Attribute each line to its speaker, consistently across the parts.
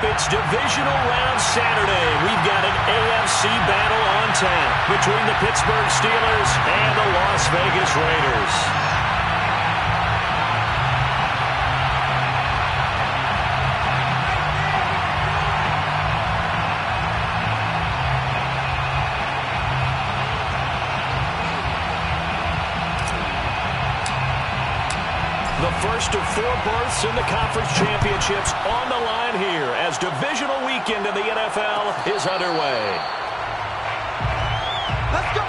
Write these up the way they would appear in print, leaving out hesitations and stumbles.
Speaker 1: it's divisional round Saturday. We've got an AFC battle on tap between the Pittsburgh Steelers and the Las Vegas Raiders. The first of 4 berths in the conference championships on the line here as divisional weekend in the NFL is underway.
Speaker 2: Let's go!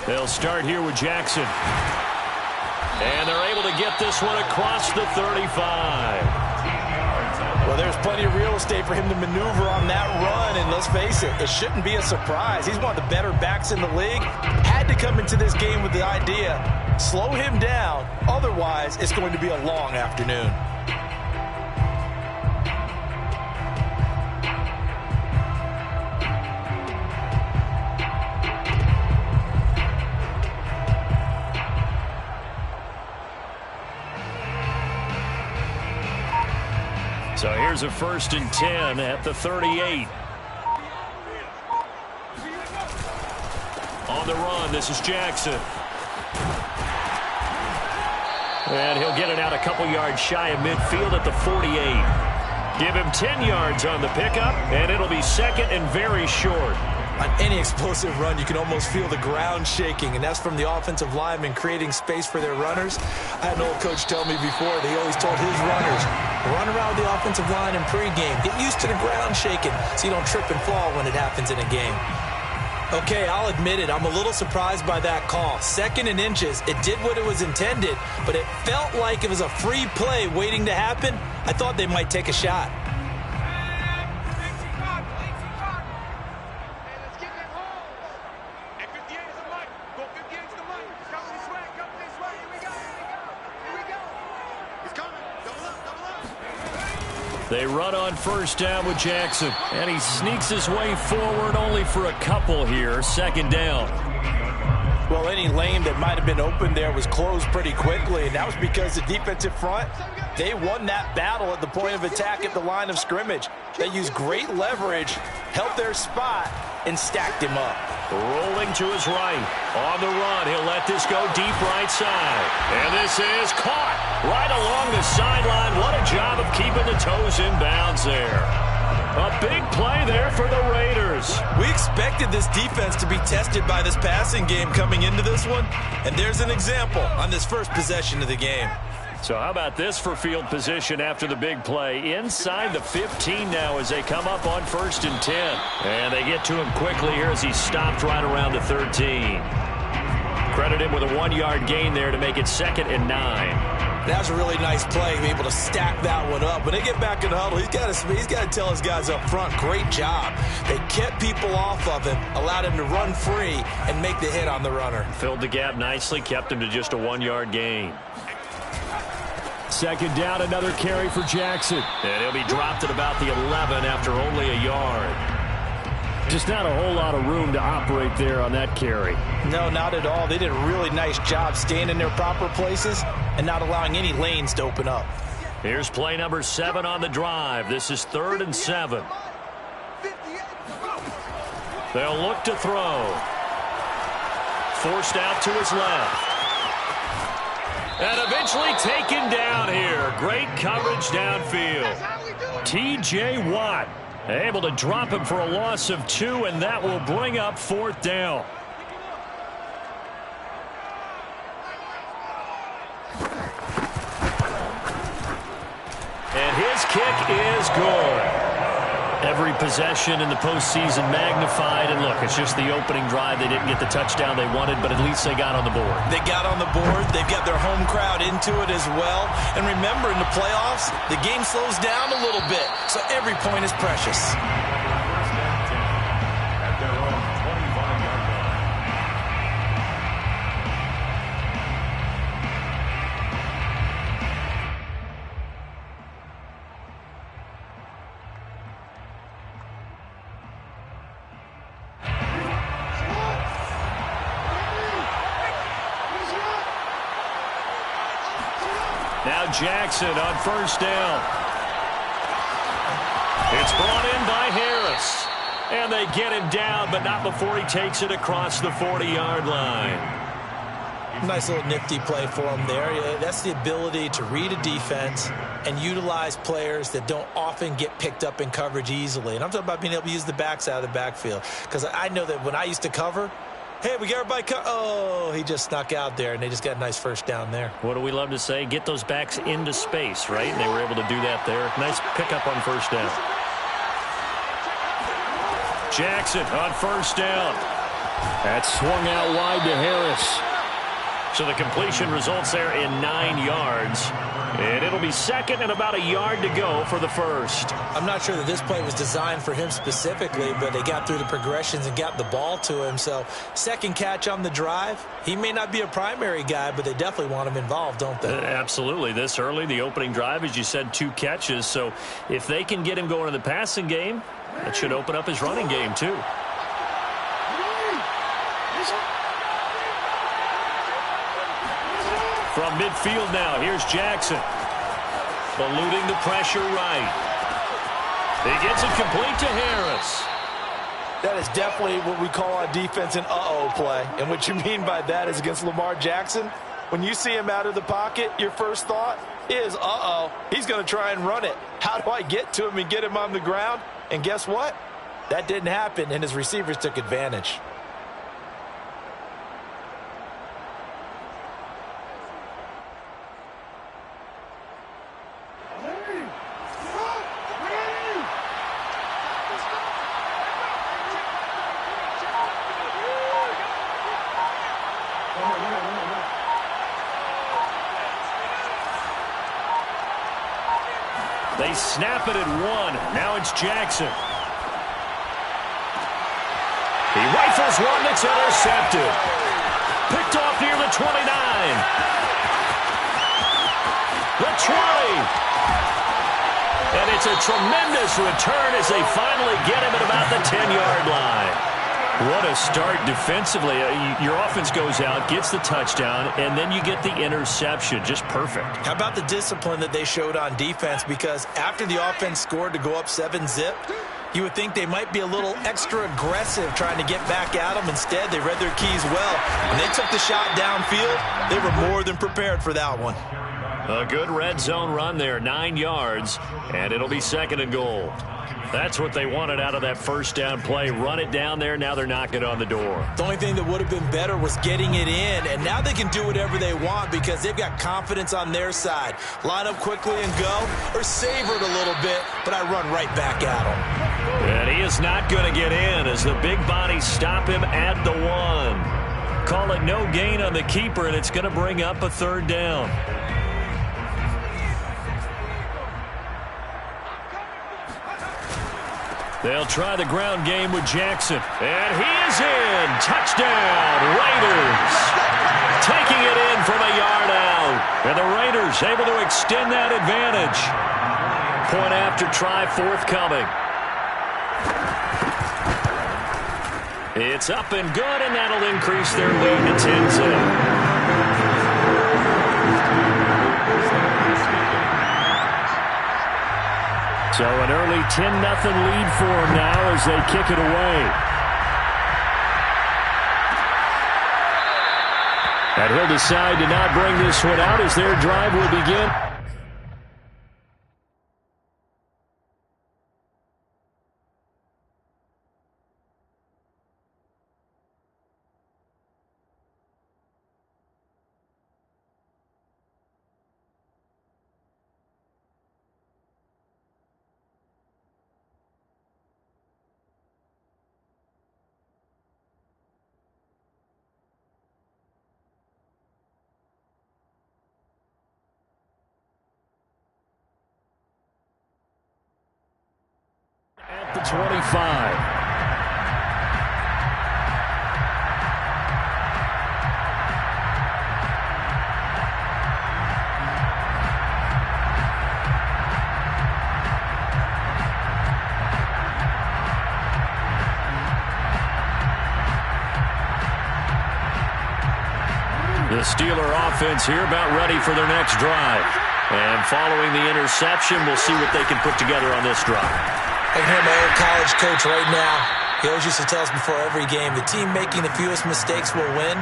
Speaker 1: They'll start here with Jackson. And they're able to get this one across the 35.
Speaker 3: Well, there's plenty of real estate for him to maneuver on that run, and let's face it, it shouldn't be a surprise. He's one of the better backs in the league. Had to come into this game with the idea, slow him down, otherwise it's going to be a long afternoon.
Speaker 1: So here's a 1st and 10 at the 38. On the run, this is Jackson. And he'll get it out a couple yards shy of midfield at the 48. Give him 10 yards on the pickup, and it'll be 2nd and very short.
Speaker 3: On any explosive run, you can almost feel the ground shaking, and that's from the offensive linemen creating space for their runners. I had an old coach tell me before that he always told his runners, run around the offensive line in pregame. Get used to the ground shaking so you don't trip and fall when it happens in a game. Okay, I'll admit it. I'm a little surprised by that call. 2nd and inches. It did what it was intended, but it felt like it was a free play waiting to happen. I thought they might take a shot.
Speaker 1: They run on 1st down with Jackson, and he sneaks his way forward only for a couple here. 2nd down.
Speaker 3: Well, any lane that might have been open there was closed pretty quickly, and that was because the defensive front, they won that battle at the point of attack at the line of scrimmage. They used great leverage, held their spot, and stacked him up.
Speaker 1: Rolling to his right. On the run, he'll let this go deep right side. And this is caught right along the sideline. What a job of keeping the toes in bounds there. A big play there for the Raiders.
Speaker 3: We expected this defense to be tested by this passing game coming into this one, and there's an example on this first possession of the game.
Speaker 1: So how about this for field position after the big play? Inside the 15 now as they come up on 1st and 10. And they get to him quickly here as he's stopped right around the 13. Credit him with a 1-yard gain there to make it 2nd and 9.
Speaker 3: That was a really nice play, to be able to stack that one up. When they get back in the huddle, he's got to tell his guys up front, great job. They kept people off of him, allowed him to run free, and make the hit on the runner.
Speaker 1: Filled the gap nicely, kept him to just a 1-yard gain. 2nd down, another carry for Jackson. And he'll be dropped at about the 11 after only a yard. Just not a whole lot of room to operate there on that carry.
Speaker 3: No, not at all. They did a really nice job staying in their proper places and not allowing any lanes to open up.
Speaker 1: Here's play number 7 on the drive. This is 3rd and 7. They'll look to throw. Forced out to his left. And eventually taken down here. Great coverage downfield. T.J. Watt able to drop him for a loss of 2, and that will bring up 4th down. And his kick is good. Every possession in the postseason magnified. And look, it's just the opening drive. They didn't get the touchdown they wanted, but at least they got on the board.
Speaker 3: They got on the board. They've got their home crowd into it as well. And remember, in the playoffs, the game slows down a little bit. So every point is precious.
Speaker 1: Now Jackson on first down. It's brought in by Harris. And they get him down, but not before he takes it across the 40-yard line.
Speaker 3: Nice little nifty play for him there. That's the ability to read a defense and utilize players that don't often get picked up in coverage easily. And I'm talking about being able to use the backs out of the backfield. Because I know that when I used to cover, hey, we got everybody oh, he just snuck out there, and they just got a nice first down there.
Speaker 1: What do we love to say? Get those backs into space, right? And they were able to do that there. Nice pickup on first down. Jackson on first down. That swung out wide to Harris. So the completion results there in 9 yards. And it'll be second and about a yard to go for the first.
Speaker 3: I'm not sure that this play was designed for him specifically, but they got through the progressions and got the ball to him. So second catch on the drive. He may not be a primary guy, but they definitely want him involved, don't they?
Speaker 1: Absolutely. This early, the opening drive, as you said, 2 catches. So if they can get him going in the passing game, that should open up his running game too. From midfield now, here's Jackson. Eluding the pressure right. He gets it complete to Harris.
Speaker 3: That is definitely what we call a defense an uh-oh play. And what you mean by that is against Lamar Jackson, when you see him out of the pocket, your first thought is, uh-oh, he's going to try and run it. How do I get to him and get him on the ground? And guess what? That didn't happen, and his receivers took advantage.
Speaker 1: They snap it at 1. Now it's Jackson. He rifles one that's intercepted. Picked off near the 29. The 20. And it's a tremendous return as they finally get him at about the 10-yard line. What a start defensively. Your offense goes out, gets the touchdown, and then you get the interception. Just perfect. How
Speaker 3: about the discipline that they showed on defense? Because after the offense scored to go up 7-zip, you would think they might be a little extra aggressive trying to get back at them. Instead, they read their keys well. When they took the shot downfield, they were more than prepared for that one.
Speaker 1: A good red zone run there, 9 yards, and it'll be second and goal. That's what they wanted out of that first down play. Run it down there. Now they're knocking on the door.
Speaker 3: The only thing that would have been better was getting it in. And now they can do whatever they want because they've got confidence on their side. Line up quickly and go, or savor it a little bit, but I run right back at him.
Speaker 1: And he is not going to get in as the big bodies stop him at the 1. Call it no gain on the keeper, and it's going to bring up a third down. They'll try the ground game with Jackson. And he is in. Touchdown, Raiders. Taking it in from a yard out. And the Raiders able to extend that advantage. Point after try forthcoming. It's up and good, and that'll increase their lead to 10-0. So an early 10-0 lead for them now as they kick it away. And he'll decide to not bring this one out as their drive will begin. the 25. The Steeler offense here about ready for their next drive. And following the interception, we'll see what they can put together on this drive.
Speaker 3: I can hear my old college coach right now. He always used to tell us before every game, the team making the fewest mistakes will win.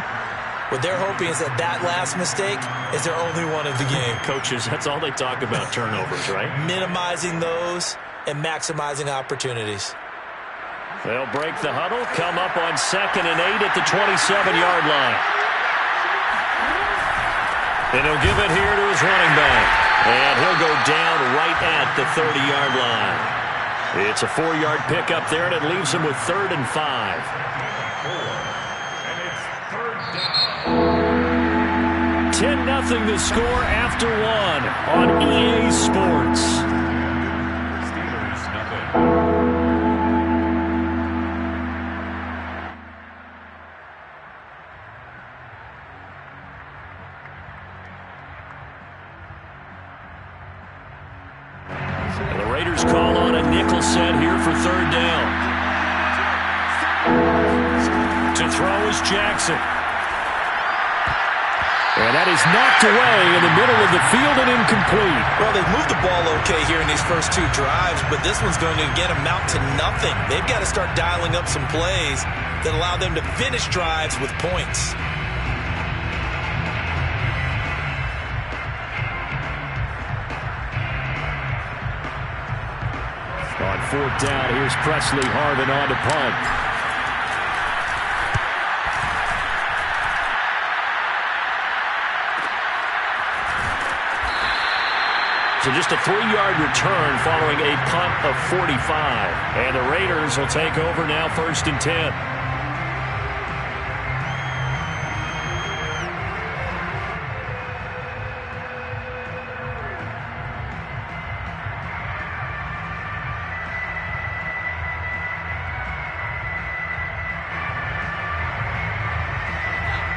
Speaker 3: What they're hoping is that last mistake is their only one of the game.
Speaker 1: Coaches, that's all they talk about, turnovers, right?
Speaker 3: Minimizing those and maximizing opportunities.
Speaker 1: They'll break the huddle, come up on 2nd and 8 at the 27-yard line. And he'll give it here to his running back. And he'll go down right at the 30-yard line. It's a 4-yard pickup there, and it leaves him with 3rd and 5.
Speaker 2: And it's 3rd down.
Speaker 1: 10-0 the score after 1 on EA Sports.
Speaker 2: Steelers nothing.
Speaker 1: And the Raiders call on a nickel set here for 3rd down. To throw is Jackson. And that is knocked away in the middle of the field and incomplete.
Speaker 3: Well, they've moved the ball okay here in these first 2 drives, but this one's going to again amount to nothing. They've got to start dialing up some plays that allow them to finish drives with points.
Speaker 1: On 4th down, here's Presley Harvin on to punt. So just a 3-yard return following a punt of 45. And the Raiders will take over now 1st and 10.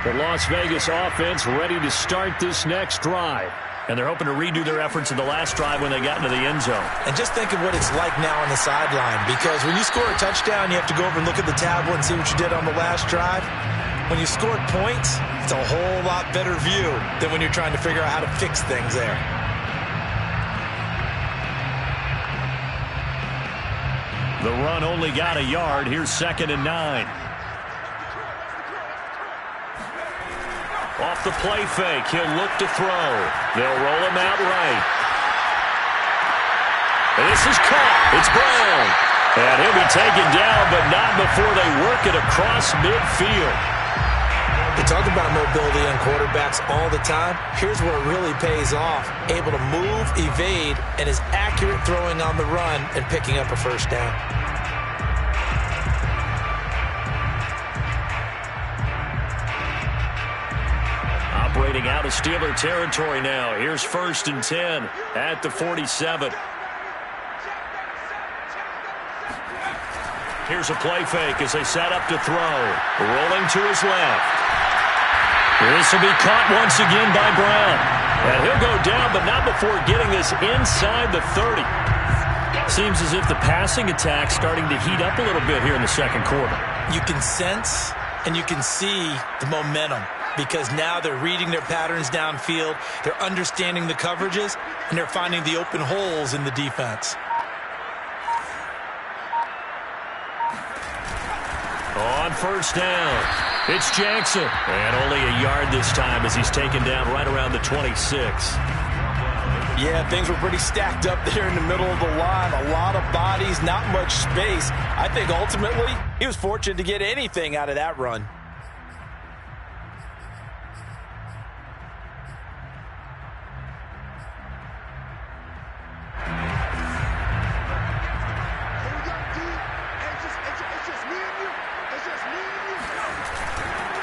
Speaker 1: The Las Vegas offense ready to start this next drive. And they're hoping to redo their efforts in the last drive when they got into the end zone.
Speaker 3: And just think of what it's like now on the sideline, because when you score a touchdown, you have to go over and look at the tablet and see what you did on the last drive. When you scored points, it's a whole lot better view than when you're trying to figure out how to fix things there.
Speaker 1: The run only got a yard. Here's 2nd and 9. Off the play fake, he'll look to throw. They'll roll him out right. And this is caught. It's Brown. And he'll be taken down, but not before they work it across midfield.
Speaker 3: We talk about mobility on quarterbacks all the time. Here's where it really pays off. Able to move, evade, and is accurate throwing on the run and picking up a 1st down.
Speaker 1: Operating out of Steeler territory now. Here's 1st and 10 at the 47. Here's a play fake as they set up to throw. Rolling to his left. This will be caught once again by Brown. And he'll go down, but not before getting this inside the 30. Seems as if the passing attack's starting to heat up a little bit here in the 2nd quarter.
Speaker 3: You can sense and you can see the momentum, because now they're reading their patterns downfield, they're understanding the coverages, and they're finding the open holes in the defense.
Speaker 1: On 1st down, it's Jackson. And only a yard this time as he's taken down right around the 26.
Speaker 4: Yeah, things were pretty stacked up there in the middle of the line. A lot of bodies, not much space. I think ultimately he was fortunate to get anything out of that run.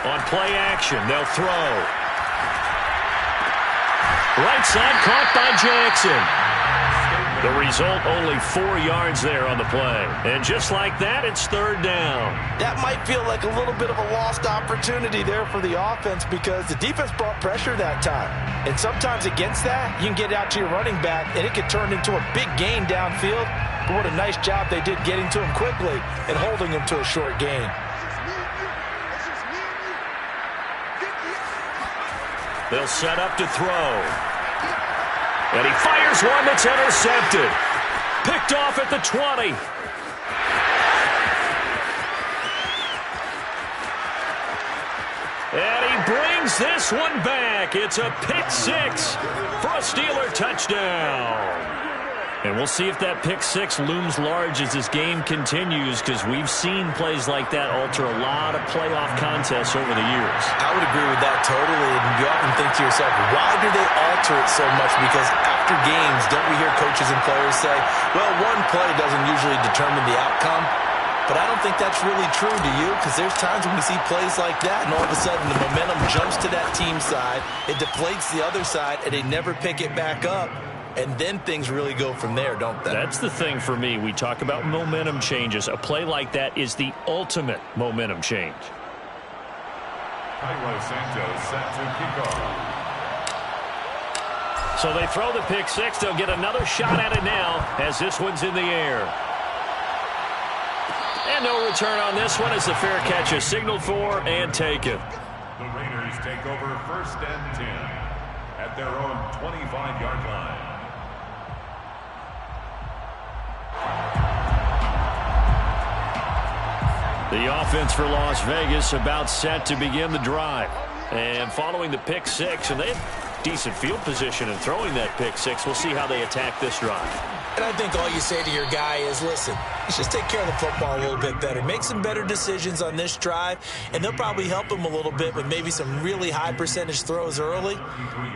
Speaker 1: On play action, they'll throw. Right side caught by Jackson. The result, only 4 yards there on the play. And just like that, it's third down.
Speaker 4: That might feel like a little bit of a lost opportunity there for the offense because the defense brought pressure that time. And sometimes against that, you can get out to your running back, and it could turn into a big gain downfield. But what a nice job they did getting to him quickly and holding him to a short gain.
Speaker 1: They'll set up to throw. And he fires one that's intercepted. Picked off at the 20. And he brings this one back. It's a pick six for a Steeler touchdown. And we'll see if that pick six looms large as this game continues, because we've seen plays like that alter a lot of playoff contests over the years.
Speaker 4: I would agree with that totally. And you often think to yourself, why do they alter it so much? Because after games, don't we hear coaches and players say, well, one play doesn't usually determine the outcome? But I don't think that's really true, do you? Because there's times when we see plays like that, and all of a sudden the momentum jumps to that team side, it deflates the other side, and they never pick it back up. And then things really go from there, don't they?
Speaker 1: That's the thing for me. We talk about momentum changes. A play like that is the ultimate momentum change. So they throw the pick six. They'll get another shot at it now as this one's in the air. And no return on this one as the fair catch is signaled for and taken.
Speaker 2: The Raiders take over 1st and 10 at their own 25-yard line.
Speaker 1: The offense for Las Vegas about set to begin the drive. And following the pick six, and they have decent field position in throwing that pick six. We'll see how they attack this drive.
Speaker 3: And I think all you say to your guy is, listen, let's just take care of the football a little bit better. Make some better decisions on this drive, and they'll probably help him a little bit with maybe some really high percentage throws early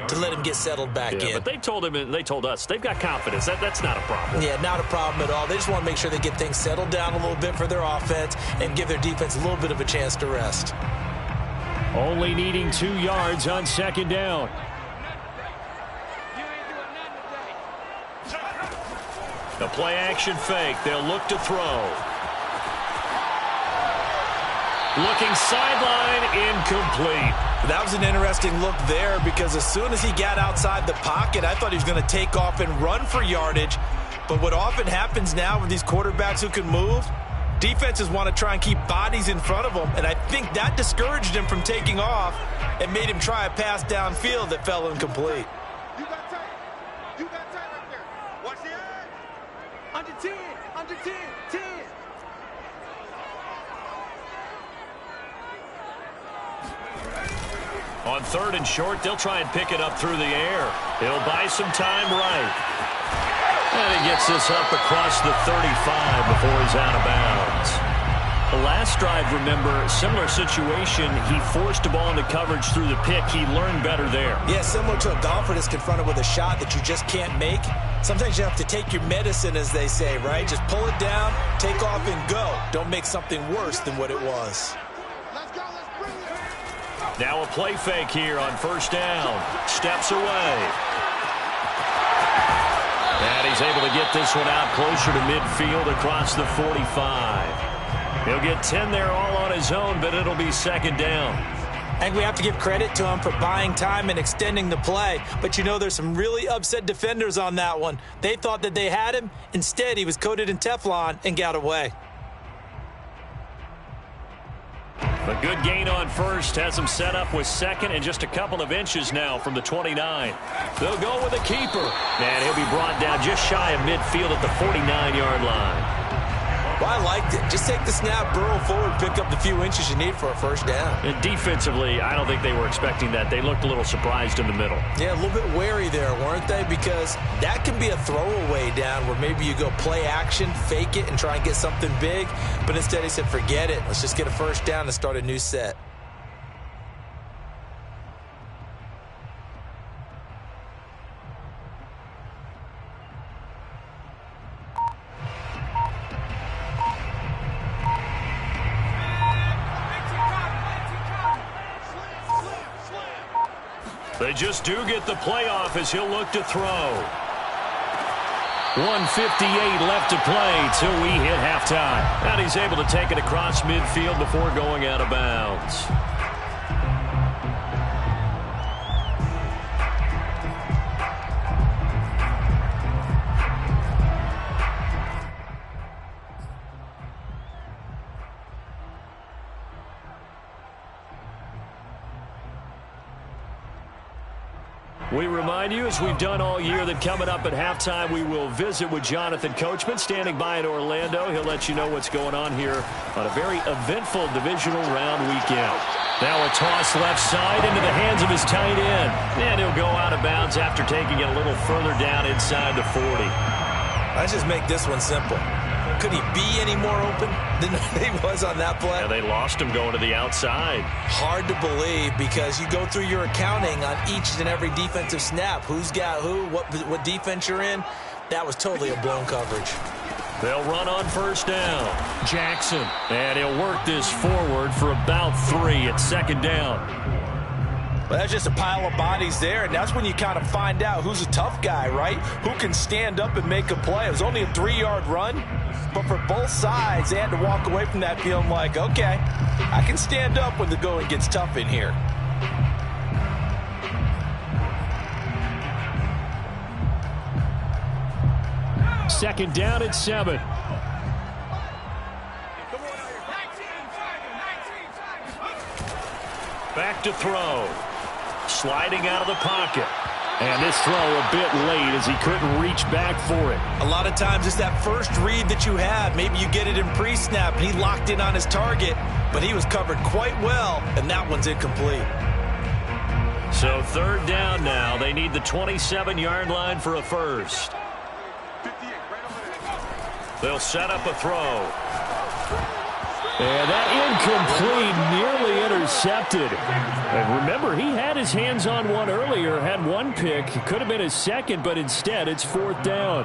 Speaker 3: to let him get settled back in.
Speaker 1: But they told him, and they told us, they've got confidence. That's not a problem.
Speaker 3: Yeah, not a problem at all. They just want to make sure they get things settled down a little bit for their offense and give their defense a little bit of a chance to rest.
Speaker 1: Only needing 2 yards on second down. The play action fake. They'll look to throw. Looking sideline, incomplete.
Speaker 3: That was an interesting look there because as soon as he got outside the pocket, I thought he was going to take off and run for yardage. But what often happens now with these quarterbacks who can move, defenses want to try and keep bodies in front of them, and I think that discouraged him from taking off and made him try a pass downfield that fell incomplete.
Speaker 5: You got tight. You got tight right there. Watch the edge. Under 10. Under 10. 10.
Speaker 1: On 3rd and short, they'll try and pick it up through the air. He'll buy some time right. And he gets this up across the 35 before he's out of bounds. The last drive, remember, similar situation. He forced a ball into coverage through the pick. He learned better there.
Speaker 3: Yeah, similar to a golfer that's confronted with a shot that you just can't make. Sometimes you have to take your medicine, as they say, right? Just pull it down, take off, and go. Don't make something worse than what it was.
Speaker 5: Let's go. Let's bring it.
Speaker 1: Now a play fake here on 1st down. Steps away. And he's able to get this one out closer to midfield across the 45. He'll get 10 there all on his own, but it'll be 2nd down.
Speaker 3: I think we have to give credit to him for buying time and extending the play. But, you know, there's some really upset defenders on that one. They thought that they had him. Instead, he was coated in Teflon and got away.
Speaker 1: A good gain on 1st has him set up with 2nd and just a couple of inches now from the 29. They'll go with a keeper. And he'll be brought down just shy of midfield at the 49-yard line.
Speaker 3: Well, I liked it. Just take the snap, burrow forward, pick up the few inches you need for a 1st down.
Speaker 1: And defensively, I don't think they were expecting that. They looked a little surprised in the middle.
Speaker 3: Yeah, a little bit wary there, weren't they? Because that can be a throwaway down where maybe you go play action, fake it, and try and get something big. But instead he said, forget it. Let's just get a 1st down and start a new set.
Speaker 1: They just do get the playoff as he'll look to throw. 1:58 left to play till we hit halftime. And he's able to take it across midfield before going out of bounds. We remind you, as we've done all year, that coming up at halftime, we will visit with Jonathan Coachman, standing by in Orlando. He'll let you know what's going on here on a very eventful divisional round weekend. Now a toss left side into the hands of his tight end. And he'll go out of bounds after taking it a little further down inside the 40.
Speaker 3: Let's just make this one simple. Could he be any more open than he was on that play?
Speaker 1: Yeah, they lost him going to the outside.
Speaker 3: Hard to believe, because you go through your accounting on each and every defensive snap. Who's got who, what defense you're in. That was totally a blown coverage.
Speaker 1: They'll run on first down. Jackson. And he'll work this forward for about 3 at second down.
Speaker 4: Well, that's just a pile of bodies there, and that's when you kind of find out who's a tough guy, right? Who can stand up and make a play. It was only a 3-yard run, but for both sides, they had to walk away from that feeling like, okay, I can stand up when the going gets tough in here.
Speaker 1: Second down at 7. Back to throw. Sliding out of the pocket. And this throw a bit late as he couldn't reach back for it.
Speaker 3: A lot of times it's that first read that you have. Maybe you get it in pre-snap, and he locked in on his target, but he was covered quite well, and that one's incomplete.
Speaker 1: So third down now. They need the 27-yard line for a first. They'll set up a throw. And that incomplete, nearly intercepted. And remember, he had his hands on one earlier, had one pick. It could have been his second, but instead it's fourth down.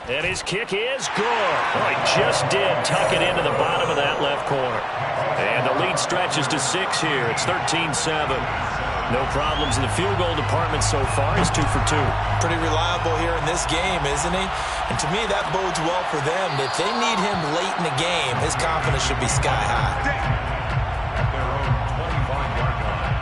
Speaker 1: And his kick is good. Oh, he just did tuck it into the bottom of that left corner. And the lead stretches to 6 here. It's 13-7. No problems in the field goal department so far. He's 2 for 2.
Speaker 3: Pretty reliable here in this game, isn't he? And to me, that bodes well for them. If they need him late in the game, his confidence should be sky high.
Speaker 2: At their own 25-yard line.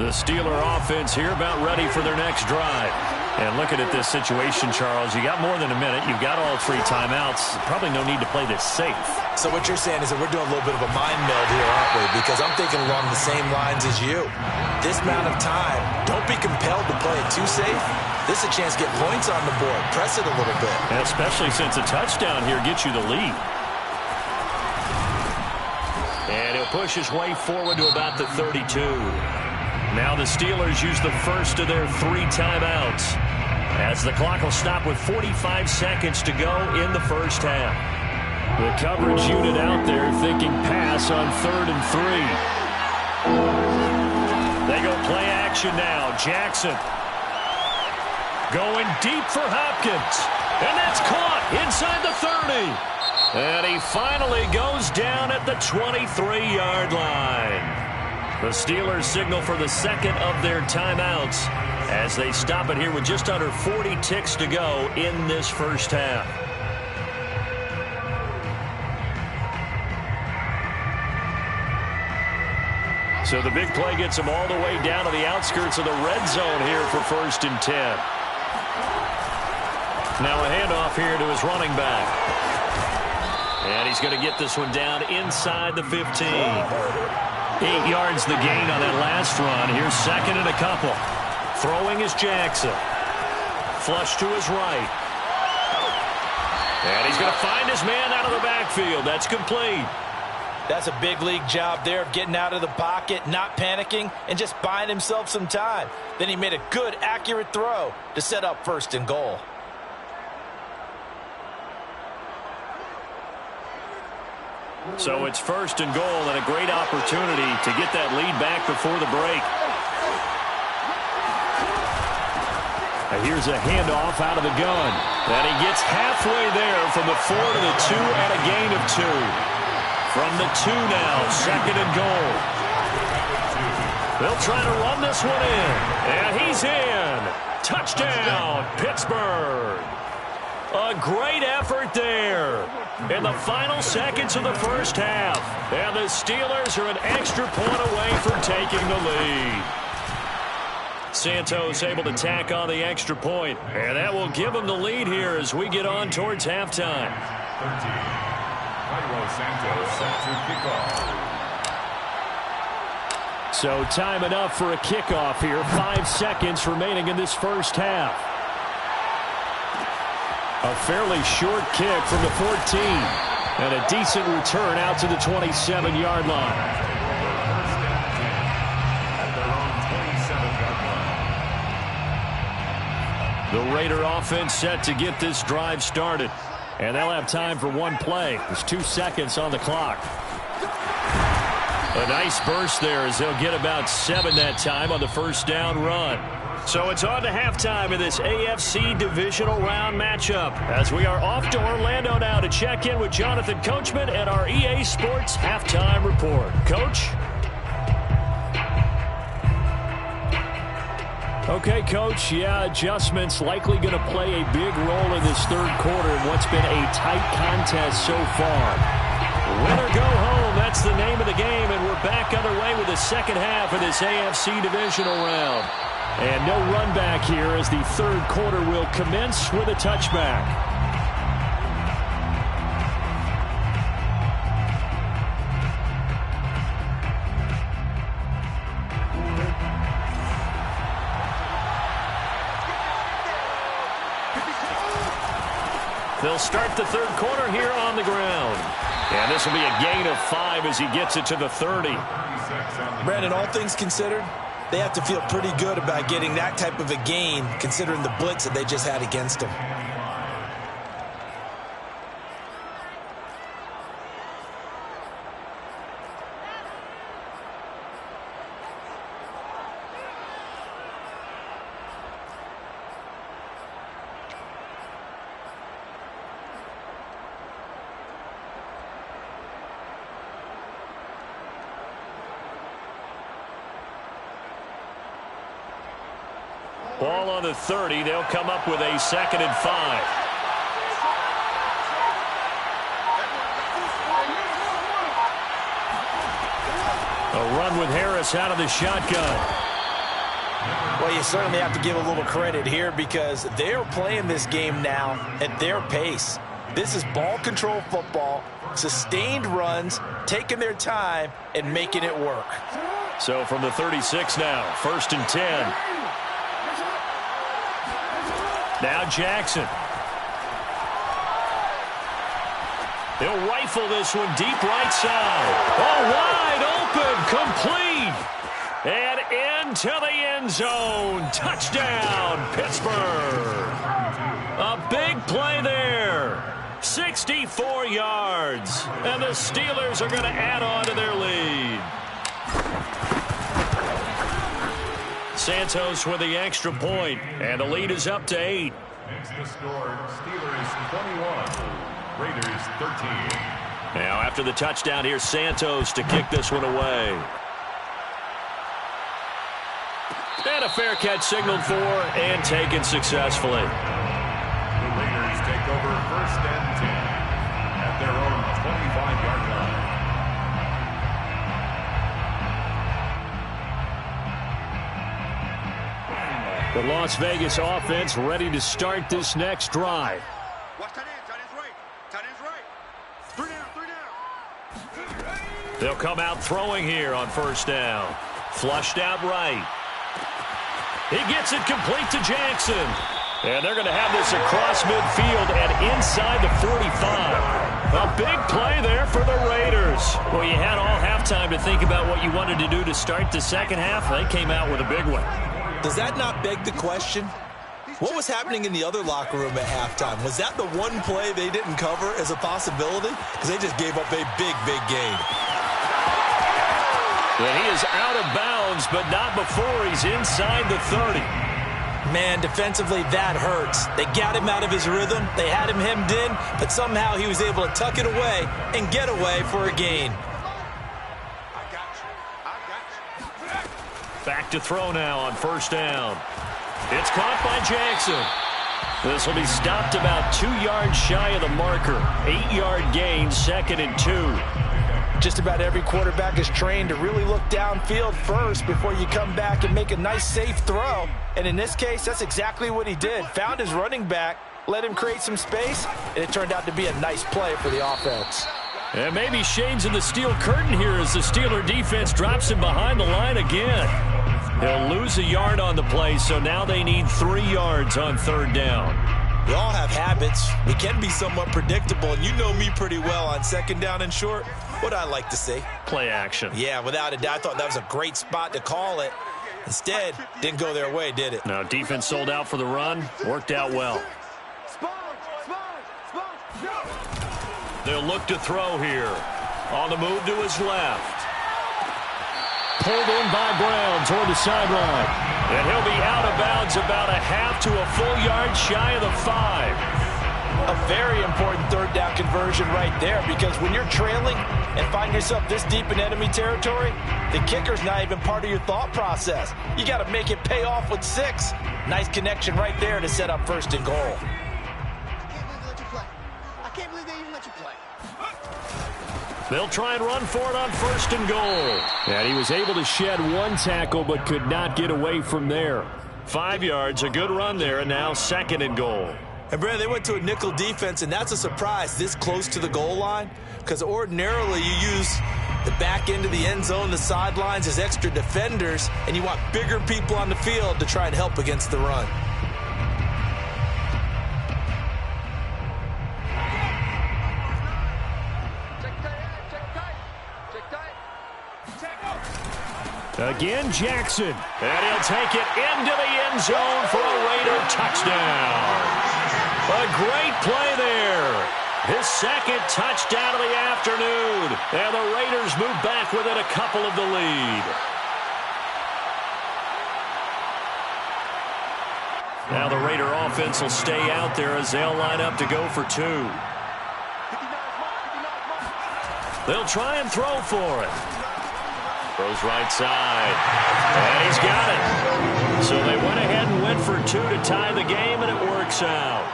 Speaker 1: The Steeler offense here about ready for their next drive. And looking at this situation, Charles, you got more than a minute. You've got all 3 timeouts. Probably no need to play this safe.
Speaker 3: So what you're saying is that we're doing a little bit of a mind meld here, aren't we? Because I'm thinking along the same lines as you. This amount of time, don't be compelled to play it too safe. This is a chance to get points on the board. Press it a little bit.
Speaker 1: And especially since a touchdown here gets you the lead. And he'll push his way forward to about the 32. Now the Steelers use the first of their 3 timeouts, as the clock will stop with 45 seconds to go in the first half. The coverage unit out there thinking pass on 3rd and 3. They go play action now. Jackson going deep for Hopkins. And that's caught inside the 30. And he finally goes down at the 23-yard line. The Steelers signal for the second of their timeouts as they stop it here with just under 40 ticks to go in this first half. So the big play gets them all the way down to the outskirts of the red zone here for 1st and 10. Now a handoff here to his running back. And he's going to get this one down inside the 15. 8 yards the gain on that last run. Here's 2nd and a couple. Throwing is Jackson. Flush to his right. And he's going to find his man out of the backfield. That's complete.
Speaker 4: That's a big league job there of getting out of the pocket, not panicking, and just buying himself some time. Then he made a good, accurate throw to set up 1st and goal.
Speaker 1: So it's first and goal and a great opportunity to get that lead back before the break. Here's a handoff out of the gun. And he gets halfway there from the 4 to the 2 and a gain of 2. From the 2 now, second and goal. They'll try to run this one in. And he's in. Touchdown, Pittsburgh. A great effort there in the final seconds of the first half. And the Steelers are an extra point away from taking the lead. Santos able to tack on the extra point, and that will give them the lead here as we get on towards halftime.
Speaker 2: 13. Santos set to kickoff.
Speaker 1: So time enough for a kickoff here. 5 seconds remaining in this first half. A fairly short kick from the 14, and a decent return out to the 27-yard line. The Raider offense set to get this drive started. And they'll have time for one play. There's 2 seconds on the clock. A nice burst there as they'll get about 7 that time on the first down run. So it's on to halftime in this AFC divisional round matchup as we are off to Orlando now to check in with Jonathan Coachman and our EA Sports halftime report. Coach? Okay, Coach, yeah, adjustments likely going to play a big role in this third quarter in what's been a tight contest so far. Win or go home, that's the name of the game, and we're back underway with the second half of this AFC divisional round. And no run back here as the third quarter will commence with a touchback. They'll start the third quarter here on the ground. And this will be a gain of 5 as he gets it to the 30.
Speaker 3: Brandon, all things considered, they have to feel pretty good about getting that type of a gain considering the blitz that they just had against them.
Speaker 1: Ball on the 30. They'll come up with a 2nd and 5. A run with Harris out of the shotgun.
Speaker 3: Well, you certainly have to give a little credit here because they're playing this game now at their pace. This is ball control football, sustained runs, taking their time, and making it work.
Speaker 1: So from the 36 now, 1st and 10. Now Jackson. They'll rifle this one deep right side. Oh, wide open, complete. And into the end zone. Touchdown, Pittsburgh. A big play there. 64 yards. And the Steelers are going to add on to their lead. Santos with the extra point, and the lead is up to 8.
Speaker 2: Makes the score Steelers 21, Raiders 13.
Speaker 1: Now after the touchdown, here's Santos to kick this one away. And a fair catch signaled for and taken successfully.
Speaker 2: The Raiders take over 1st and 10 at their own 25-yard line.
Speaker 1: The Las Vegas offense ready to start this next drive.
Speaker 5: Watch tight end. Tight end's right. Tight end's right. 3 down. 3 down.
Speaker 1: They'll come out throwing here on 1st down. Flushed out right. He gets it complete to Jackson. And they're going to have this across midfield and inside the 45. A big play there for the Raiders. Well, you had all halftime to think about what you wanted to do to start the second half. They came out with a big one.
Speaker 3: Does that not beg the question?
Speaker 4: What was happening in the other locker room at halftime? Was that the one play they didn't cover as a possibility? Because they just gave up a big, big gain.
Speaker 1: And he is out of bounds, but not before he's inside the 30.
Speaker 3: Man, defensively, that hurts. They got him out of his rhythm. They had him hemmed in, but somehow he was able to tuck it away and get away for a gain.
Speaker 1: Back to throw now on first down. It's caught by Jackson. This will be stopped about 2 yards shy of the marker. 8-yard gain, 2nd and 2.
Speaker 3: Just about every quarterback is trained to really look downfield first before you come back and make a nice, safe throw. And in this case, that's exactly what he did. Found his running back, let him create some space, and it turned out to be a nice play for the offense.
Speaker 1: And maybe shades in the steel curtain here as the Steeler defense drops him behind the line again. He'll lose a yard on the play, so now they need 3 yards on third down.
Speaker 4: We all have habits. We can be somewhat predictable, and you know me pretty well on second down and short. What I like to say?
Speaker 1: Play action.
Speaker 4: Yeah, without a doubt. I thought that was a great spot to call it. Instead, didn't go their way, did it?
Speaker 1: Now, defense sold out for the run. Worked out well. They'll look to throw here. On the move to his left. Pulled in by Brown toward the sideline. And he'll be out of bounds about a half to a full yard shy of the 5.
Speaker 3: A very important third down conversion right there, because when you're trailing and find yourself this deep in enemy territory, the kicker's not even part of your thought process. You got to make it pay off with 6. Nice connection right there to set up first and goal.
Speaker 5: I can't believe they even let you play.
Speaker 1: They'll try and run for it on first and goal. And he was able to shed 1 tackle but could not get away from there. 5 yards, a good run there, and now 2nd and goal.
Speaker 4: And, Brad, they went to a nickel defense, and that's a surprise this close to the goal line, because ordinarily you use the back end of the end zone, the sidelines as extra defenders, and you want bigger people on the field to try and help against the run.
Speaker 1: Again, Jackson. And he'll take it into the end zone for a Raider touchdown. A great play there. His 2nd touchdown of the afternoon. And the Raiders move back within a couple of the lead. Now the Raider offense will stay out there as they'll line up to go for 2. They'll try and throw for it. Throws right side. And he's got it. So they went ahead and went for 2 to tie the game, and it works out.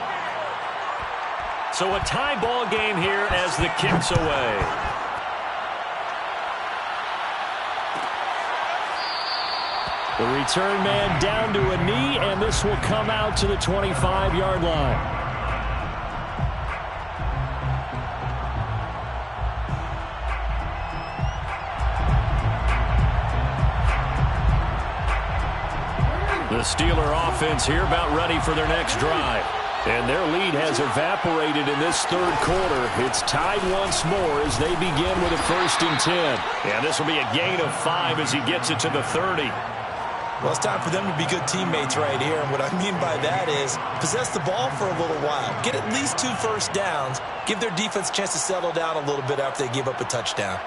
Speaker 1: So a tie ball game here as the kick's away. The return man down to a knee, and this will come out to the 25-yard line. The Steeler offense here about ready for their next drive. And their lead has evaporated in this third quarter. It's tied once more as they begin with a 1st and 10. And this will be a gain of 5 as he gets it to the 30.
Speaker 4: Well, it's time for them to be good teammates right here. And what I mean by that is possess the ball for a little while. Get at least 2 first downs. Give their defense a chance to settle down a little bit after they give up a touchdown.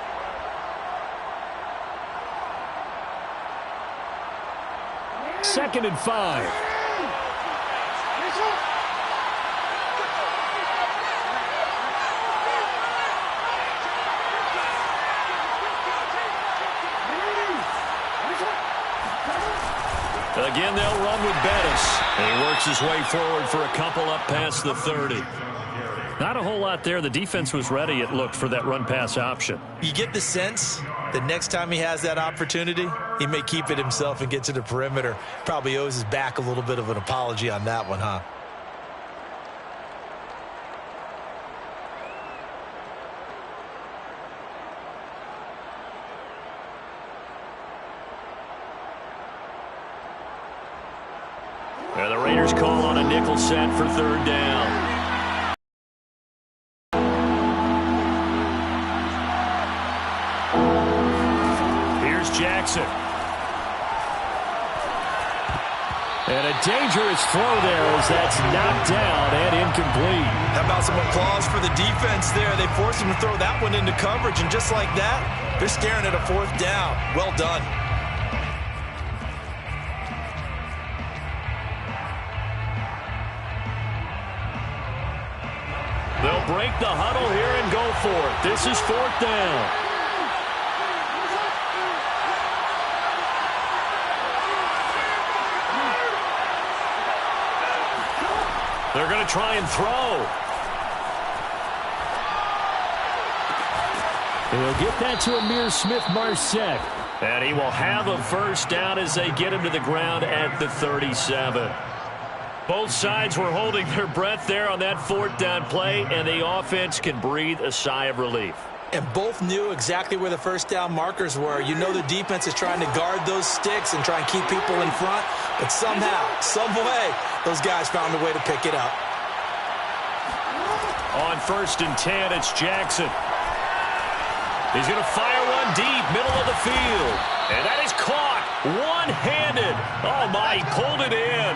Speaker 1: Second and 5. Again, they'll run with Bettis. And he works his way forward for a couple up past the 30. Not a whole lot there. The defense was ready, it looked, for that run-pass option.
Speaker 4: You get the sense that next time he has that opportunity, he may keep it himself and get to the perimeter. Probably owes his back a little bit of an apology on that one, huh?
Speaker 1: And the Raiders call on a nickel set for third down. Here's Jackson. And a dangerous throw there as that's knocked down and incomplete.
Speaker 4: How about some applause for the defense there? They forced him to throw that one into coverage, and just like that, they're staring at a 4th down. Well done.
Speaker 1: They'll break the huddle here and go for it. This is 4th down. They're going to try and throw. He'll get that to Amir Smith-Marset. And he will have a 1st down as they get him to the ground at the 37. Both sides were holding their breath there on that 4th down play, and the offense can breathe a sigh of relief.
Speaker 3: And both knew exactly where the 1st down markers were. You know the defense is trying to guard those sticks and try and keep people in front, but somehow, some way, those guys found a way to pick it up.
Speaker 1: On 1st and 10, it's Jackson. He's going to fire one deep, middle of the field. And that is caught one-handed. Oh, my, he pulled it in.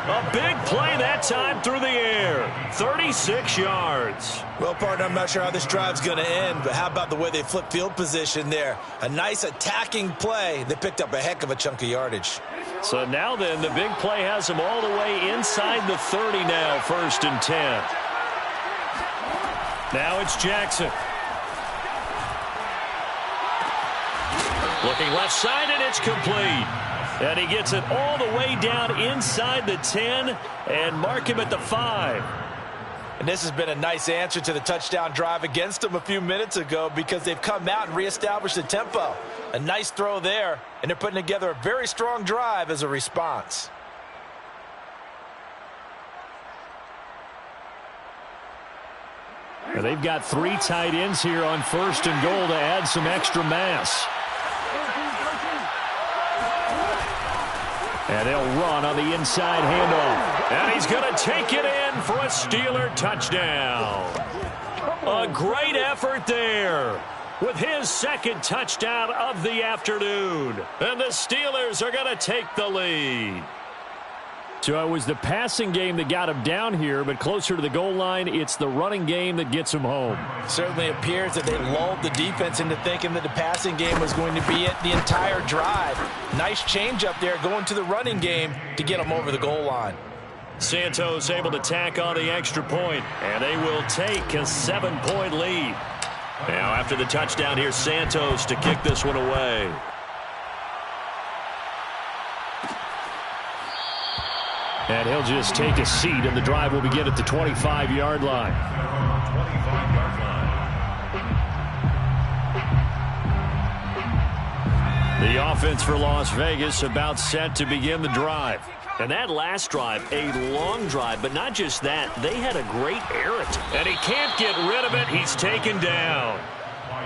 Speaker 1: A big play that time through the air. 36 yards.
Speaker 4: Well, partner, I'm not sure how this drive's going to end, but how about the way they flip field position there? A nice attacking play. They picked up a heck of a chunk of yardage.
Speaker 1: So now then, the big play has them all the way inside the 30 now, 1st and 10. Now it's Jackson. Looking left side, and it's complete. And he gets it all the way down inside the 10 and mark him at the 5.
Speaker 4: And this has been a nice answer to the touchdown drive against them a few minutes ago because they've come out and reestablished the tempo. A nice throw there, and they're putting together a very strong drive as a response.
Speaker 1: And they've got 3 tight ends here on 1st and goal to add some extra mass. And they'll run on the inside handoff. And he's going to take it in for a Steeler touchdown. A great effort there with his 2nd touchdown of the afternoon. And the Steelers are going to take the lead. So it was the passing game that got him down here, but closer to the goal line, it's the running game that gets him home.
Speaker 4: Certainly appears that they lulled the defense into thinking that the passing game was going to be it the entire drive. Nice change up there going to the running game to get them over the goal line.
Speaker 1: Santos able to tack on the extra point, and they will take a 7-point lead. Now after the touchdown, here's Santos to kick this one away. And he'll just take a seat, and the drive will begin at the 25-yard line.
Speaker 2: 25-yard line.
Speaker 1: The offense for Las Vegas about set to begin the drive. And that last drive, a long drive, but not just that. They had a great errant, and he can't get rid of it. He's taken down.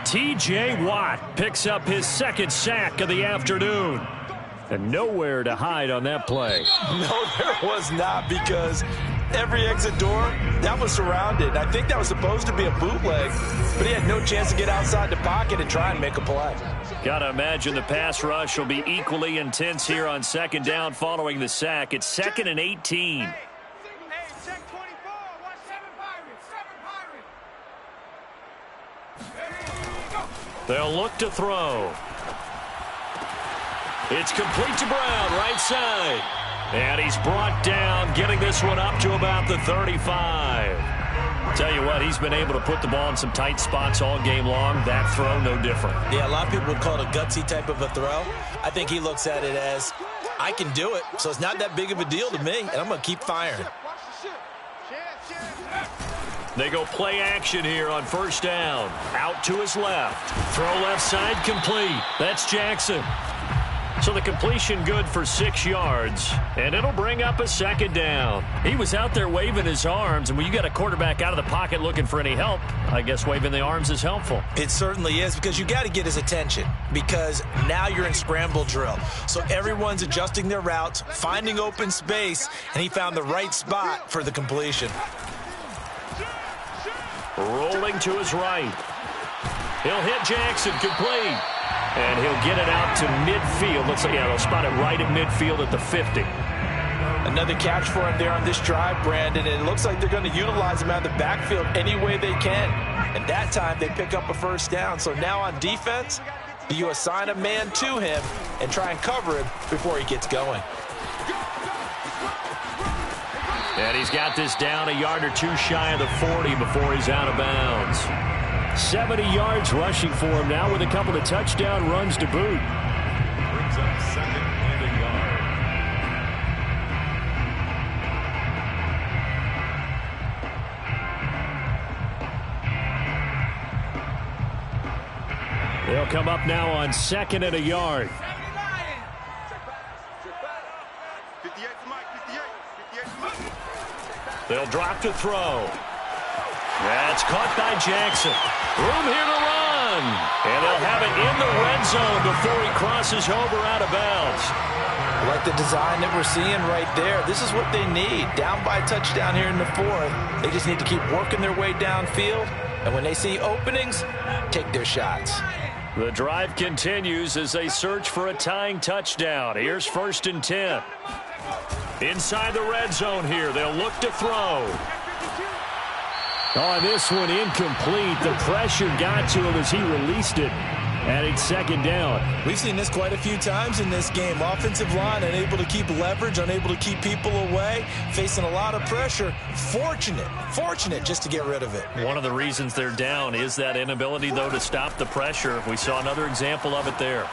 Speaker 1: T.J. Watt picks up his 2nd sack of the afternoon. And nowhere to hide on that play.
Speaker 4: No, there was not, because every exit door, that was surrounded. I think that was supposed to be a bootleg, but he had no chance to get outside the pocket and try and make a play.
Speaker 1: Got to imagine the pass rush will be equally intense here on 2nd down following the sack. It's 2nd and 18.
Speaker 5: Hey, check 24. Watch 7 Pirates.
Speaker 1: They'll look to throw. It's complete to Brown, right side. And he's brought down, getting this one up to about the 35. Tell you what, he's been able to put the ball in some tight spots all game long. That throw, no different.
Speaker 4: Yeah, a lot of people would call it a gutsy type of a throw. I think he looks at it as, I can do it, so it's not that big of a deal to me, and I'm going to keep firing.
Speaker 1: They go play action here on 1st down. Out to his left. Throw left side complete. That's Jackson. So the completion good for 6 yards, and it'll bring up a 2nd down. He was out there waving his arms, and when you got a quarterback out of the pocket looking for any help, I guess waving the arms is helpful.
Speaker 4: It certainly is, because you got to get his attention, because now you're in scramble drill. So everyone's adjusting their routes, finding open space, and he found the right spot for the completion.
Speaker 1: Rolling to his right. He'll hit Jackson, complete. And he'll get it out to midfield. Looks like, yeah, they'll spot it right at midfield at the 50.
Speaker 4: Another catch for him there on this drive, Brandon, and it looks like they're going to utilize him out of the backfield any way they can. And that time they pick up a first down. So now on defense, you assign a man to him and try and cover him before he gets going.
Speaker 1: And he's got this down a yard or two shy of the 40 before he's out of bounds. 70 yards rushing for him now with a couple of touchdown runs to boot.
Speaker 2: Brings up second and a yard.
Speaker 1: They'll come up now on second and a yard.
Speaker 5: 58 Mike, 58 Mike.
Speaker 1: They'll drop to throw. That's caught by Jackson. Room here to run. And they'll have it in the red zone before he crosses over out of bounds.
Speaker 4: I like the design that we're seeing right there. This is what they need. Down by a touchdown here in the fourth. They just need to keep working their way downfield. And when they see openings, take their shots.
Speaker 1: The drive continues as they search for a tying touchdown. Here's 1st and 10. Inside the red zone here. They'll look to throw. On this one, incomplete. The pressure got to him as he released it. And it's second down.
Speaker 3: We've seen this quite a few times in this game. Offensive line unable to keep leverage, unable to keep people away, facing a lot of pressure. Fortunate just to get rid of it.
Speaker 1: One of the reasons they're down is that inability, though, to stop the pressure. We saw another example of it there.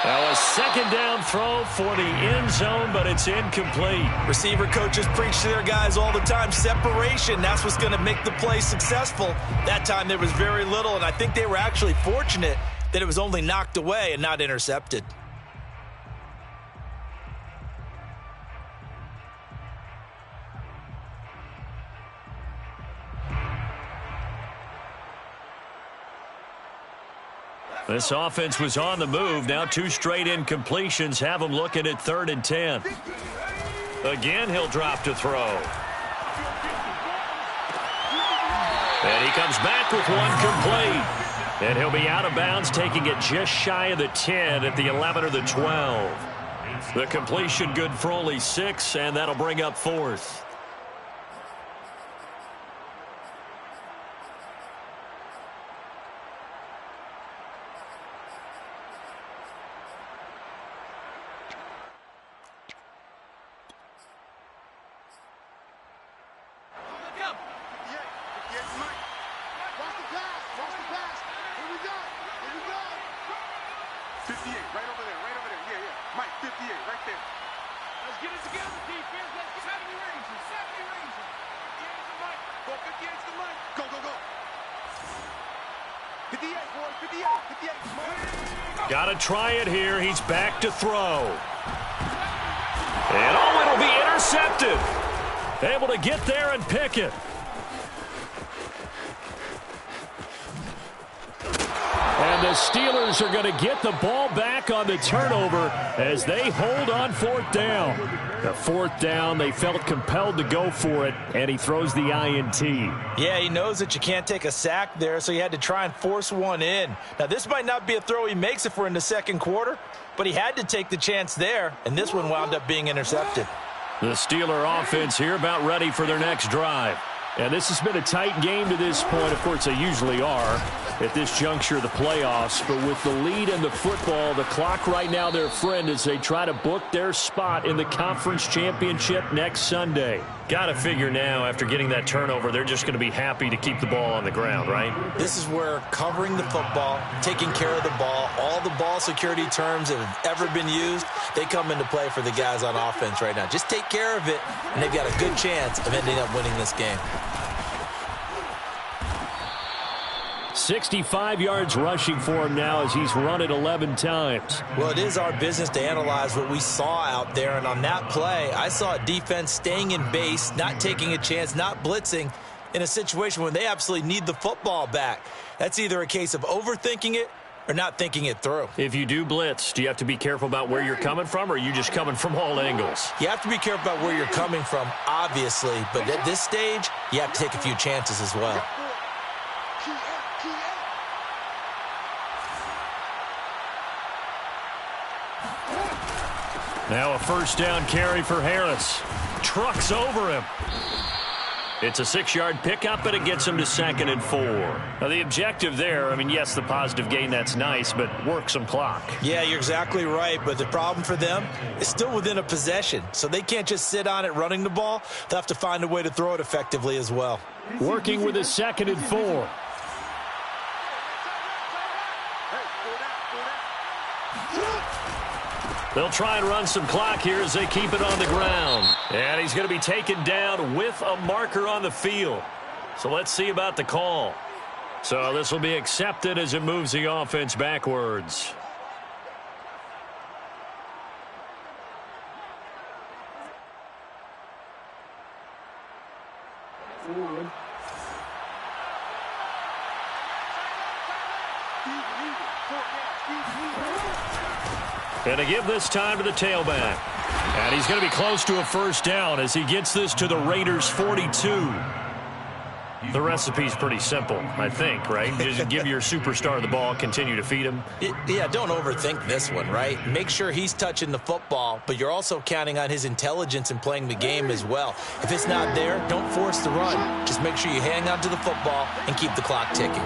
Speaker 1: Now a second down throw for the end zone, but it's incomplete.
Speaker 3: Receiver coaches preach to their guys all the time. Separation, that's what's going to make the play successful. That time there was very little, and I think they were actually fortunate that it was only knocked away and not intercepted.
Speaker 1: This offense was on the move. Now 2 straight incompletions have them looking at 3rd and 10. Again, he'll drop to throw. And he comes back with one complete. And he'll be out of bounds, taking it just shy of the 10 at the 11 or the 12. The completion good for only 6, and that'll bring up 4th. Got to try it here. He's back to throw. And it'll be intercepted. Able to get there and pick it. And the Steelers are going to get the ball back on the turnover as they hold on 4th down. The 4th down, they felt compelled to go for it, and he throws the INT.
Speaker 3: Yeah, he knows that you can't take a sack there, so he had to try and force one in. Now, this might not be a throw he makes if we're in the second quarter, but he had to take the chance there, and this one wound up being intercepted.
Speaker 1: The Steeler offense here about ready for their next drive. And this has been a tight game to this point. Of course, they usually are at this juncture of the playoffs. But with the lead in the football, the clock right now their friend as they try to book their spot in the conference championship next Sunday. Got to figure now, after getting that turnover, they're just going to be happy to keep the ball on the ground, right?
Speaker 3: This is where covering the football, taking care of the ball, all the ball security terms that have ever been used, they come into play for the guys on offense right now. Just take care of it, and they've got a good chance of ending up winning this game.
Speaker 1: 65 yards rushing for him now as he's run it 11 times.
Speaker 3: Well, it is our business to analyze what we saw out there, and on that play, I saw a defense staying in base, not taking a chance, not blitzing in a situation where they absolutely need the football back. That's either a case of overthinking it or not thinking it through.
Speaker 1: If you do blitz, do you have to be careful about where you're coming from, or are you just coming from all angles?
Speaker 3: You have to be careful about where you're coming from, obviously, but at this stage, you have to take a few chances as well.
Speaker 1: Now a first down carry for Harris. Trucks over him. It's a 6-yard pickup, and it gets him to 2nd and 4. Now, the objective there, I mean, yes, the positive gain, that's nice, but work some clock.
Speaker 3: Yeah, you're exactly right, but the problem for them is still within a possession, so they can't just sit on it running the ball. They'll have to find a way to throw it effectively as well.
Speaker 1: Working with a 2nd and 4. They'll try and run some clock here as they keep it on the ground. And he's going to be taken down with a marker on the field. So let's see about the call. So this will be accepted as it moves the offense backwards. And to give this time to the tailback. And he's going to be close to a first down as he gets this to the Raiders' 42. The recipe's pretty simple, I think, right? Just give your superstar the ball, continue to feed him.
Speaker 3: Yeah, don't overthink this one, right? Make sure he's touching the football, but you're also counting on his intelligence in playing the game as well. If it's not there, don't force the run. Just make sure you hang on to the football and keep the clock ticking.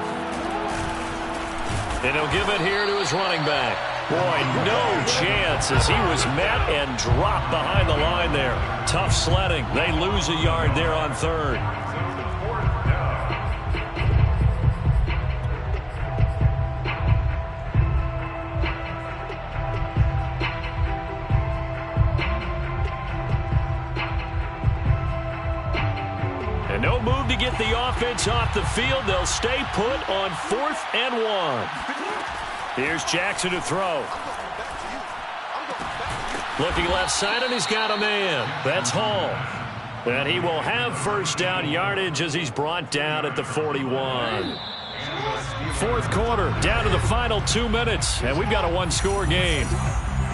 Speaker 1: And he'll give it here to his running back. Boy, no chance as he was met and dropped behind the line there. Tough sledding. They lose a yard there on 3rd. And no move to get the offense off the field. They'll stay put on 4th and 1. Here's Jackson to throw. Looking left side, and he's got a man. That's Hall. And he will have first down yardage as he's brought down at the 41. 4th quarter, down to the final 2 minutes, and we've got a 1-score game.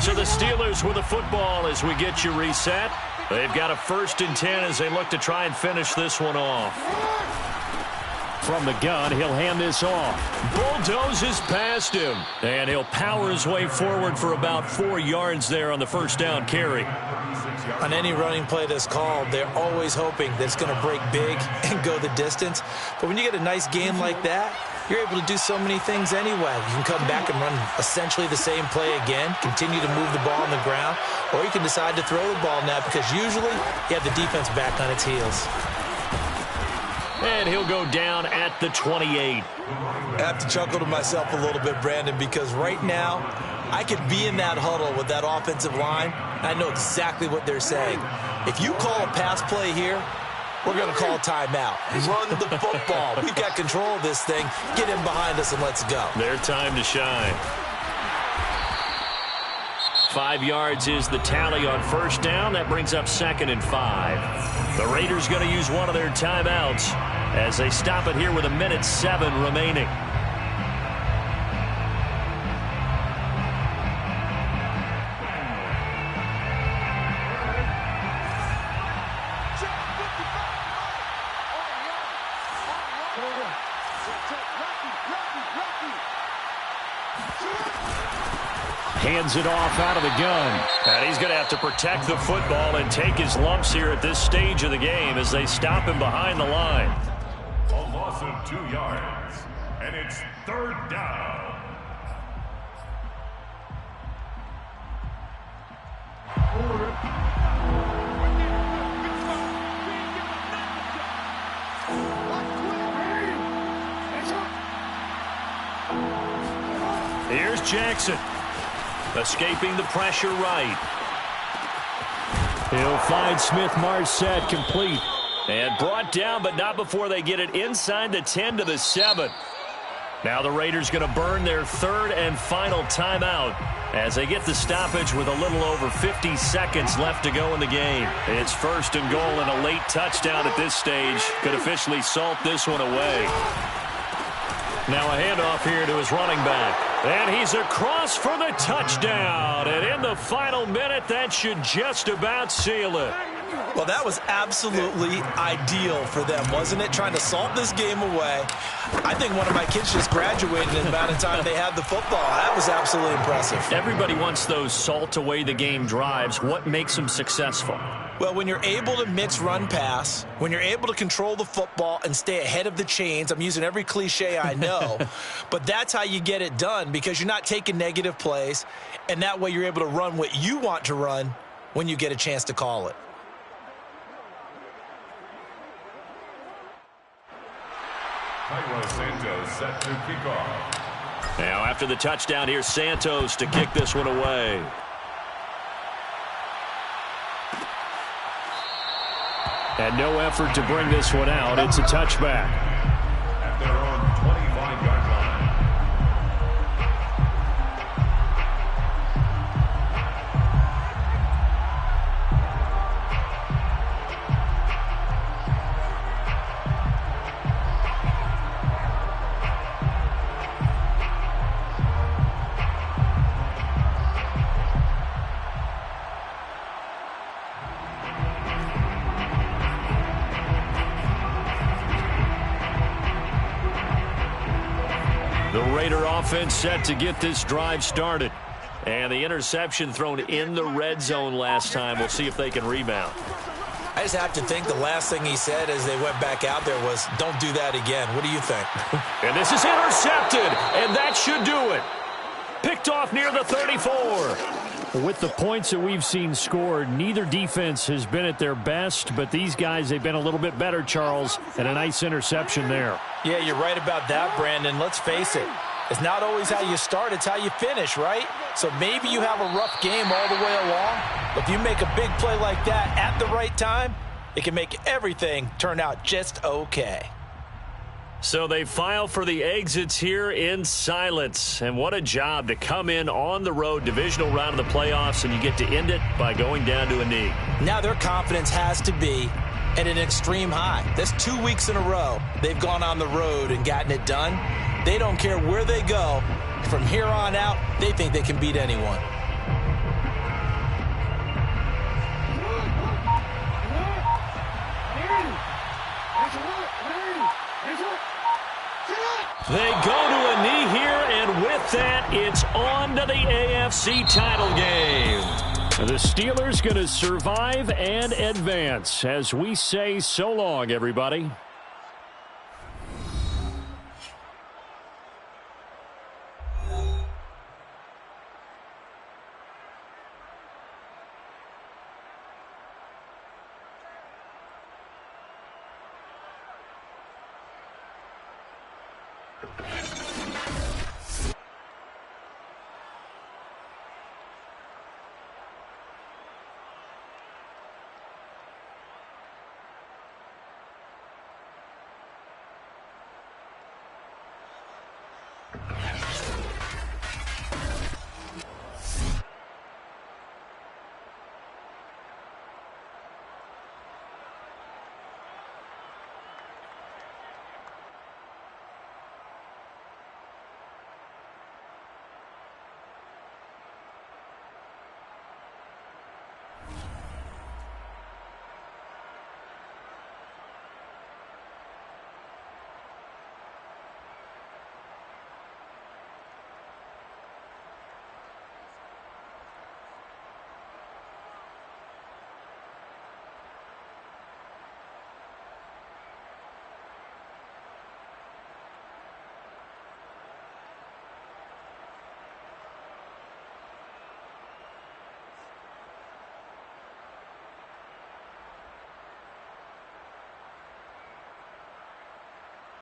Speaker 1: So the Steelers with the football as we get you reset. They've got a 1st and 10 as they look to try and finish this one off. From the gun, he'll hand this off. Bulldozes past him. And he'll power his way forward for about 4 yards there on the first down carry.
Speaker 3: On any running play that's called, they're always hoping that it's going to break big and go the distance. But when you get a nice game like that, you're able to do so many things anyway. You can come back and run essentially the same play again, continue to move the ball on the ground, or you can decide to throw the ball now because usually you have the defense back on its heels.
Speaker 1: And he'll go down at the 28.
Speaker 3: I have to chuckle to myself a little bit, Brandon, because right now I could be in that huddle with that offensive line. I know exactly what they're saying. If you call a pass play here, we're going to call timeout. Run the football. We've got control of this thing. Get in behind us and let's go.
Speaker 1: Their time to shine. 5 yards is the tally on first down. That brings up 2nd and 5. The Raiders going to use one of their timeouts as they stop it here with 1:07 remaining. Hands it off out of the gun. And he's going to have to protect the football and take his lumps here at this stage of the game as they stop him behind the line.
Speaker 2: A loss of 2 yards, and it's 3rd down.
Speaker 1: Here's Jackson. Escaping the pressure right. He'll find Smith-Marset complete. And brought down, but not before they get it inside the 10 to the 7. Now the Raiders going to burn their 3rd and final timeout as they get the stoppage with a little over 50 seconds left to go in the game. It's 1st and goal, and a late touchdown at this stage could officially salt this one away. Now a handoff here to his running back. And he's across for the touchdown. And in the final minute, that should just about seal it.
Speaker 3: Well, that was absolutely ideal for them, wasn't it? Trying to salt this game away. I think one of my kids just graduated in the amount of time they had the football. That was absolutely impressive.
Speaker 1: Everybody wants those salt away the game drives. What makes them successful?
Speaker 3: Well, when you're able to mix run pass, when you're able to control the football and stay ahead of the chains, I'm using every cliche I know, but that's how you get it done because you're not taking negative plays, and that way you're able to run what you want to run when you get a chance to call it.
Speaker 2: Santos set to kick off.
Speaker 1: Now after the touchdown, here's Santos to kick this one away. And no effort to bring this one out. It's a touchback.
Speaker 2: At their own 25-yard line.
Speaker 1: The Raider offense set to get this drive started. And the interception thrown in the red zone last time. We'll see if they can rebound.
Speaker 3: I just have to think the last thing he said as they went back out there was, don't do that again. What do you think?
Speaker 1: And this is intercepted, and that should do it. Picked off near the 34.
Speaker 6: With the points that we've seen scored, neither defense has been at their best, but these guys, they've been a little bit better, Charles, and a nice interception there.
Speaker 3: Yeah, you're right about that, Brandon. Let's face it. It's not always how you start, it's how you finish, right? So maybe you have a rough game all the way along, but if you make a big play like that at the right time, it can make everything turn out just okay.
Speaker 1: So they file for the exits here in silence. And what a job to come in on the road, divisional round of the playoffs, and you get to end it by going down to a knee.
Speaker 3: Now their confidence has to be at an extreme high. That's 2 weeks in a row they've gone on the road and gotten it done. They don't care where they go. From here on out, they think they can beat anyone.
Speaker 1: They go to a knee here, and with that, it's on to the AFC title game.
Speaker 6: The Steelers going to survive and advance as we say so long, everybody.